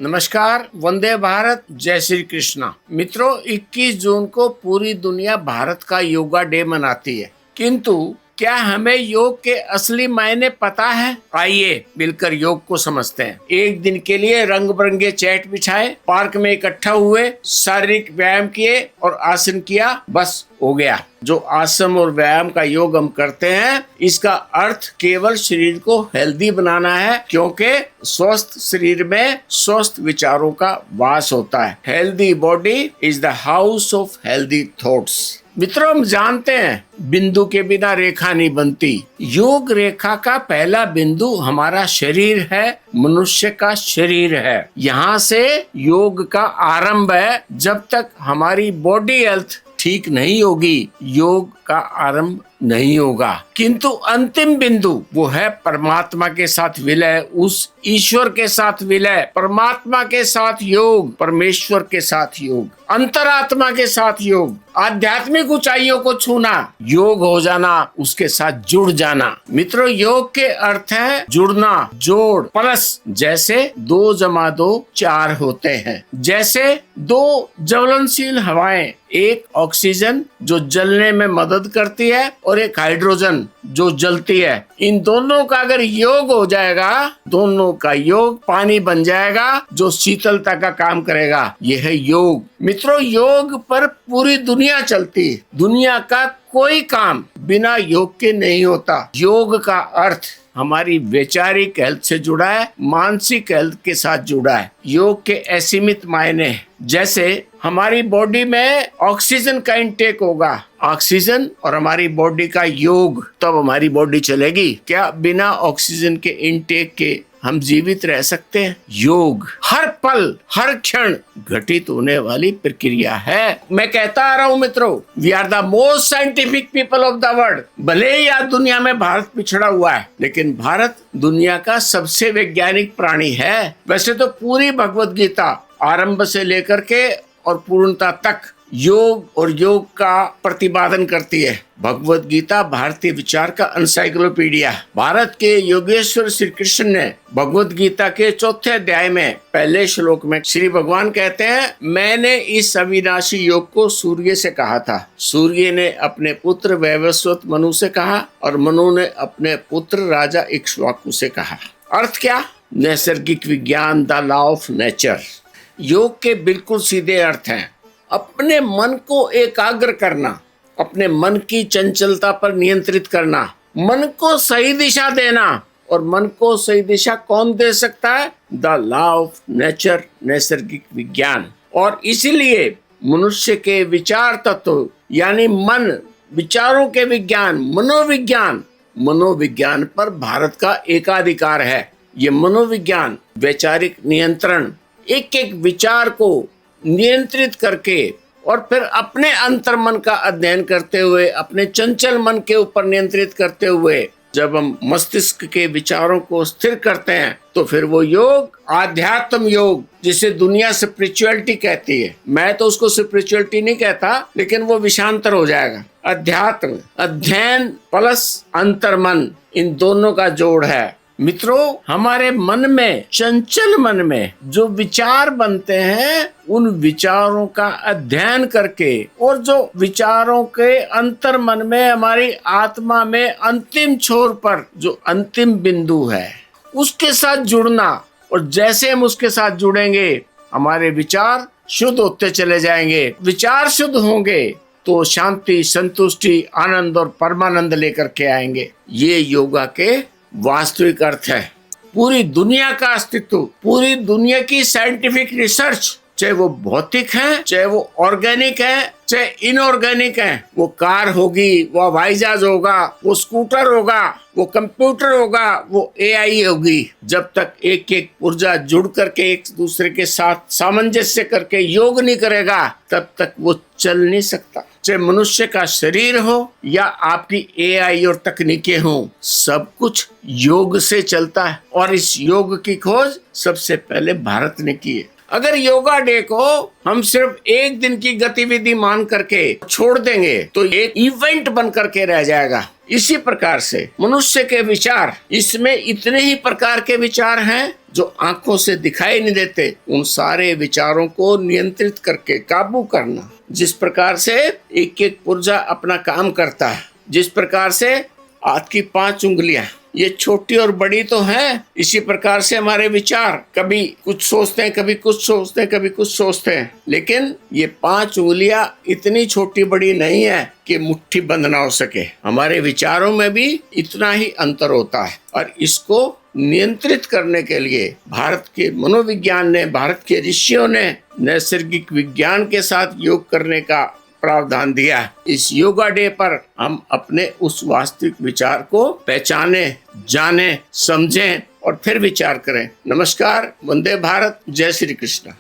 नमस्कार, वंदे भारत, जय श्री कृष्णा। मित्रों, 21 जून को पूरी दुनिया भारत का योगा डे मनाती है, किंतु क्या हमें योग के असली मायने पता है? आइए मिलकर योग को समझते हैं। एक दिन के लिए रंग बिरंगे चैट बिछाए, पार्क में इकट्ठा हुए, शारीरिक व्यायाम किए और आसन किया, बस हो गया। जो आसन और व्यायाम का योग हम करते हैं, इसका अर्थ केवल शरीर को हेल्दी बनाना है, क्योंकि स्वस्थ शरीर में स्वस्थ विचारों का वास होता है। Healthy body is the house of healthy thoughts. मित्रों, हम जानते हैं बिंदु के बिना रेखा नहीं बनती। योग रेखा का पहला बिंदु हमारा शरीर है, मनुष्य का शरीर है। यहाँ से योग का आरंभ है। जब तक हमारी बॉडी हेल्थ ठीक नहीं होगी, योग का आरंभ नहीं होगा। किंतु अंतिम बिंदु वो है परमात्मा के साथ विलय, उस ईश्वर के साथ विलय, परमात्मा के साथ योग, परमेश्वर के साथ योग, अंतरात्मा के साथ योग, आध्यात्मिक ऊंचाइयों को छूना, योग हो जाना, उसके साथ जुड़ जाना। मित्रों, योग के अर्थ है जुड़ना, जोड़, प्लस। जैसे 2 + 2 4 होते हैं। जैसे 2 ज्वलनशील हवाएं, एक ऑक्सीजन जो जलने में मदद करती है और एक हाइड्रोजन जो जलती है। इन दोनों का अगर योग हो जाएगा, दोनों का योग पानी बन जाएगा जो शीतलता का काम करेगा। यह है योग। मित्रों, योग पर पूरी दुनिया चलती है। दुनिया का कोई काम बिना योग के नहीं होता। योग का अर्थ हमारी वैचारिक हेल्थ से जुड़ा है, मानसिक हेल्थ के साथ जुड़ा है। योग के असीमित मायने हैं। जैसे हमारी बॉडी में ऑक्सीजन का इंटेक होगा, ऑक्सीजन और हमारी बॉडी का योग, तब हमारी बॉडी चलेगी। क्या बिना ऑक्सीजन के इंटेक के हम जीवित रह सकते हैं? योग हर पल हर क्षण घटित होने वाली प्रक्रिया है। मैं कहता आ रहा हूँ मित्रों, we are the most scientific people of the world. भले ही आज दुनिया में भारत पिछड़ा हुआ है, लेकिन भारत दुनिया का सबसे वैज्ञानिक प्राणी है। वैसे तो पूरी भगवत गीता आरंभ से लेकर के और पूर्णता तक योग और योग का प्रतिपादन करती है। भगवत गीता भारतीय विचार का एनसाइक्लोपीडिया। भारत के योगेश्वर श्री कृष्ण ने भगवत गीता के 4थे अध्याय में पहले श्लोक में श्री भगवान कहते हैं, मैंने इस अविनाशी योग को सूर्य से कहा था। सूर्य ने अपने पुत्र वैवस्वत मनु से कहा और मनु ने अपने पुत्र राजा इक्ष्वाकु से कहा। अर्थ क्या? नैसर्गिक विज्ञान, द लॉ ऑफ नेचर। योग के बिल्कुल सीधे अर्थ हैं अपने मन को एकाग्र करना, अपने मन की चंचलता पर नियंत्रित करना, मन को सही दिशा देना। और मन को सही दिशा कौन दे सकता है? द लॉ ऑफ नेचर, नैसर्गिक विज्ञान। और इसीलिए मनुष्य के विचार तत्व यानी मन, विचारों के विज्ञान, मनोविज्ञान, मनोविज्ञान पर भारत का एकाधिकार है। ये मनोविज्ञान, वैचारिक नियंत्रण, एक एक विचार को नियंत्रित करके और फिर अपने अंतर्मन का अध्ययन करते हुए, अपने चंचल मन के ऊपर नियंत्रित करते हुए जब हम मस्तिष्क के विचारों को स्थिर करते हैं, तो फिर वो योग, आध्यात्म योग, जिसे दुनिया स्पिरिचुअलिटी कहती है, मैं तो उसको स्पिरिचुअलिटी नहीं कहता, लेकिन वो विषांतर हो जाएगा। अध्यात्म, अध्ययन प्लस अंतर्मन, इन दोनों का जोड़ है। मित्रों, हमारे मन में, चंचल मन में जो विचार बनते हैं, उन विचारों का अध्ययन करके और जो विचारों के अंतर मन में, हमारी आत्मा में अंतिम छोर पर जो अंतिम बिंदु है, उसके साथ जुड़ना। और जैसे हम उसके साथ जुड़ेंगे, हमारे विचार शुद्ध होते चले जाएंगे। विचार शुद्ध होंगे तो शांति, संतुष्टि, आनंद और परमानंद लेकर के आएंगे। ये योगा के वास्तविक अर्थ है। पूरी दुनिया का अस्तित्व, पूरी दुनिया की साइंटिफिक रिसर्च, चाहे वो भौतिक है, चाहे वो ऑर्गेनिक है, चाहे इनऑर्गेनिक है, वो कार होगी, वो हवाई जहाज होगा, वो स्कूटर होगा, वो कंप्यूटर होगा, वो एआई होगी, जब तक एक एक ऊर्जा जुड़ करके एक दूसरे के साथ सामंजस्य करके योग नहीं करेगा, तब तक वो चल नहीं सकता। चाहे मनुष्य का शरीर हो या आपकी एआई और तकनीकें हो, सब कुछ योग से चलता है। और इस योग की खोज सबसे पहले भारत ने की है। अगर योगा डे को हम सिर्फ एक दिन की गतिविधि मान करके छोड़ देंगे, तो एक इवेंट बन करके रह जाएगा। इसी प्रकार से मनुष्य के विचार, इसमें इतने ही प्रकार के विचार हैं जो आंखों से दिखाई नहीं देते। उन सारे विचारों को नियंत्रित करके काबू करना, जिस प्रकार से एक एक पुर्जा अपना काम करता है, जिस प्रकार से हाथ की 5 उंगलियां ये छोटी और बड़ी तो हैं, इसी प्रकार से हमारे विचार कभी कुछ सोचते हैं, कभी कुछ सोचते हैं, कभी कुछ सोचते हैं, लेकिन ये 5 उंगलियां इतनी छोटी बड़ी नहीं है कि मुट्ठी बंद ना हो सके। हमारे विचारों में भी इतना ही अंतर होता है और इसको नियंत्रित करने के लिए भारत के मनोविज्ञान ने, भारत के ऋषियों ने नैसर्गिक विज्ञान के साथ योग करने का प्रावधान दिया। इस योगा डे पर हम अपने उस वास्तविक विचार को पहचाने, जाने, समझें और फिर विचार करें। नमस्कार, वंदे भारत, जय श्री कृष्ण।